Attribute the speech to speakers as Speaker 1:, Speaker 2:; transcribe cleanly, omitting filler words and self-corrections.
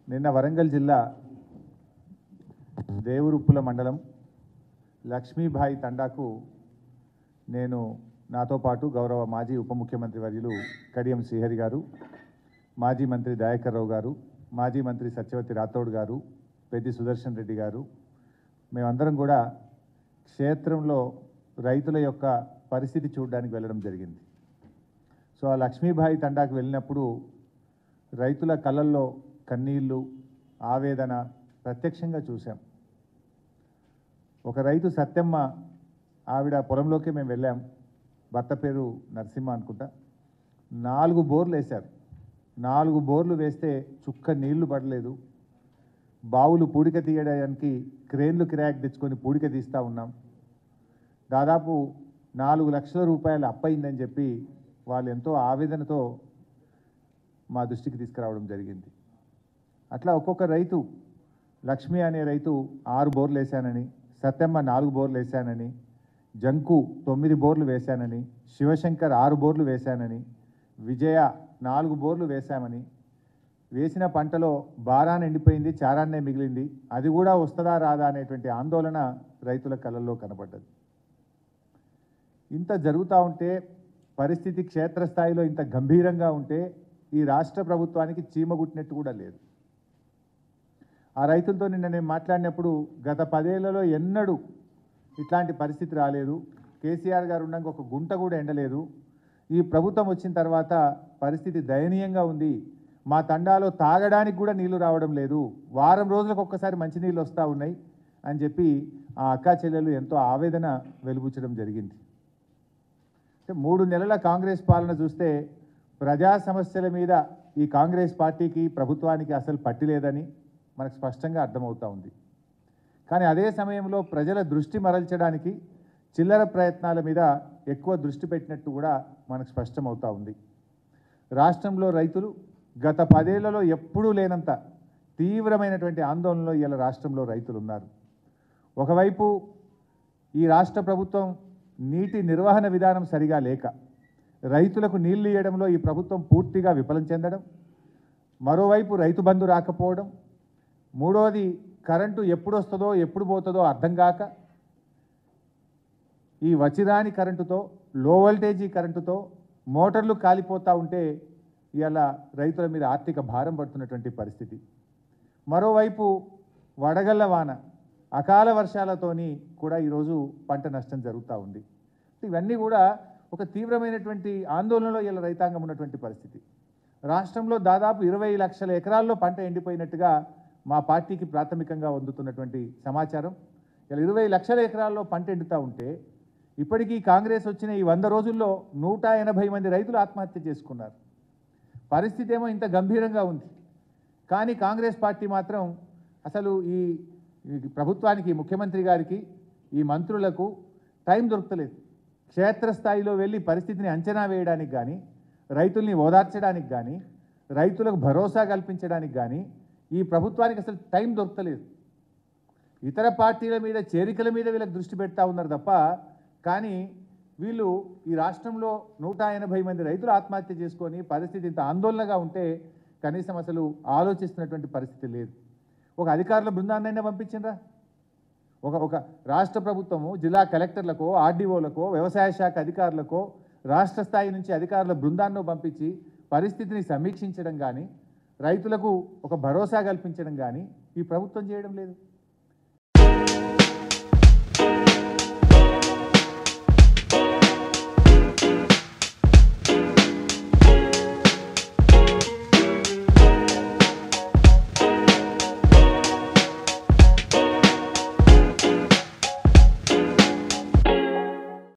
Speaker 1: నిన్న వరంగల్ జిల్లా దేవరుప్పుల మండలం లక్ష్మీబాయి తండాకు నేను నాతో పాటు గౌరవ మాజీ ఉప ముఖ్యమంత్రి వర్యులు కడియం శ్రీహరి గారు, మాజీ మంత్రి దయాకర్ రావు గారు, మాజీ మంత్రి సత్యవతి రాథోడ్ గారు, పెద్ది సుదర్శన్ రెడ్డి గారు, మేమందరం కూడా క్షేత్రంలో రైతుల యొక్క పరిస్థితి చూడడానికి వెళ్ళడం జరిగింది. సో ఆ లక్ష్మీబాయి తండాకు వెళ్ళినప్పుడు రైతుల కళ్ళల్లో కన్నీళ్ళు, ఆవేదన ప్రత్యక్షంగా చూసాం. ఒక రైతు సత్యమ్మ, ఆవిడ పొలంలోకి మేము వెళ్ళాం. భర్త పేరు నరసింహ అనుకుంటా. 4 బోర్లు వేశారు. 4 బోర్లు వేస్తే చుక్క నీళ్లు పడలేదు. బావులు పూడిక తీయడానికి క్రేన్లు కిరాయికి తెచ్చుకొని పూడిక తీస్తూ ఉన్నాం. దాదాపు 4 లక్షల రూపాయలు అప్పయిందని చెప్పి వాళ్ళు ఎంతో ఆవేదనతో మా దృష్టికి తీసుకురావడం జరిగింది. అట్లా ఒక్కొక్క రైతు, లక్ష్మి అనే రైతు 6 బోర్లు వేశానని, సత్యమ్మ 4 బోర్లు వేశానని, జంకు 9 బోర్లు వేశానని, శివశంకర్ 6 బోర్లు వేశానని, విజయ 4 బోర్లు వేశామని, వేసిన పంటలో బారాన ఎండిపోయింది, చారాన్నే మిగిలింది, అది కూడా వస్తుందా రాదా అనేటువంటి ఆందోళన రైతుల కళ్ళల్లో కనపడ్డది. ఇంత జరుగుతూ ఉంటే, పరిస్థితి క్షేత్రస్థాయిలో ఇంత గంభీరంగా ఉంటే ఈ రాష్ట్ర ప్రభుత్వానికి చీమగుట్టినట్టు కూడా లేదు. ఆ రైతులతో నిన్న నేను మాట్లాడినప్పుడు గత 10 ఏళ్లలో ఎన్నడూ ఇట్లాంటి పరిస్థితి రాలేదు. కేసీఆర్ గారు ఉండగా ఒక గుంట కూడా ఎండలేదు. ఈ ప్రభుత్వం వచ్చిన తర్వాత పరిస్థితి దయనీయంగా ఉంది. మా తండాలో తాగడానికి కూడా నీళ్లు రావడం లేదు. వారం రోజులకు ఒక్కసారి మంచినీళ్ళు వస్తూ ఉన్నాయి అని చెప్పి ఆ అక్కా చెల్లెలు ఎంతో ఆవేదన వెలుబుచ్చడం జరిగింది. 3 నెలల కాంగ్రెస్ పాలన చూస్తే ప్రజా సమస్యల మీద ఈ కాంగ్రెస్ పార్టీకి, ప్రభుత్వానికి అసలు పట్టి లేదని మనకు స్పష్టంగా అర్థమవుతూ ఉంది. కానీ అదే సమయంలో ప్రజల దృష్టి మరల్చడానికి చిల్లర ప్రయత్నాల మీద ఎక్కువ దృష్టి పెట్టినట్టు కూడా మనకు స్పష్టమవుతూ ఉంది. రాష్ట్రంలో రైతులు గత 10 ఏళ్లలో ఎప్పుడూ లేనంత తీవ్రమైనటువంటి ఆందోళనలో ఇలా రాష్ట్రంలో రైతులు ఉన్నారు. ఒకవైపు ఈ రాష్ట్ర ప్రభుత్వం నీటి నిర్వహణ విధానం సరిగా లేక రైతులకు నీళ్లు ఇవ్వడంలో ఈ ప్రభుత్వం పూర్తిగా విఫలం చెందడం, మరోవైపు రైతు బంధు రాకపోవడం, మూడోది కరెంటు ఎప్పుడు వస్తుందో ఎప్పుడు పోతుందో అర్థం కాక ఈ వచ్చిరాని కరెంటుతో, లో వోల్టేజీ కరెంటుతో మోటార్లు కాలిపోతూ ఉంటే ఇలా రైతుల మీద ఆర్థిక భారం పడుతున్నటువంటి పరిస్థితి. మరోవైపు వడగళ్ల వాన, అకాల వర్షాలతోని కూడా ఈరోజు పంట నష్టం జరుగుతూ ఉంది. ఇవన్నీ కూడా ఒక తీవ్రమైనటువంటి ఆందోళనలో ఇలా రైతాంగం ఉన్నటువంటి పరిస్థితి. రాష్ట్రంలో దాదాపు 20 లక్షల ఎకరాల్లో పంట ఎండిపోయినట్టుగా మా పార్టీకి ప్రాథమికంగా అందుతున్నటువంటి సమాచారం. ఇలా 20 లక్షల ఎకరాల్లో పంట ఎండుతూ ఉంటే ఇప్పటికీ కాంగ్రెస్ వచ్చిన ఈ 100 రోజుల్లో 180 మంది రైతులు ఆత్మహత్య చేసుకున్నారు. పరిస్థితి ఏమో ఇంత గంభీరంగా ఉంది. కానీ కాంగ్రెస్ పార్టీ మాత్రం అసలు ఈ ప్రభుత్వానికి, ముఖ్యమంత్రి గారికి, ఈ మంత్రులకు టైం దొరకలేదు. క్షేత్రస్థాయిలో వెళ్ళి పరిస్థితిని అంచనా వేయడానికి కానీ, రైతుల్ని ఓదార్చడానికి కానీ, రైతులకు భరోసా కల్పించడానికి కానీ ఈ ప్రభుత్వానికి అసలు టైం దొరకలేదు. ఇతర పార్టీల మీద, చేరికల మీద వీళ్ళకి దృష్టి పెడతా ఉన్నారు తప్ప, కానీ వీళ్ళు ఈ రాష్ట్రంలో 180 మంది రైతులు ఆత్మహత్య చేసుకొని పరిస్థితి ఇంత ఆందోళనగా ఉంటే కనీసం అసలు ఆలోచిస్తున్నటువంటి పరిస్థితి లేదు. ఒక అధికారుల బృందాన్నైనా పంపించిండ్రా? ఒక రాష్ట్ర ప్రభుత్వము జిల్లా కలెక్టర్లకో, ఆర్డీఓలకో, వ్యవసాయ శాఖ అధికారులకో, రాష్ట్ర స్థాయి నుంచి అధికారుల బృందాన్ని పంపించి పరిస్థితిని సమీక్షించడం కానీ, రైతులకు ఒక భరోసా కల్పించడం కానీ ఈ ప్రభుత్వం చేయడం లేదు.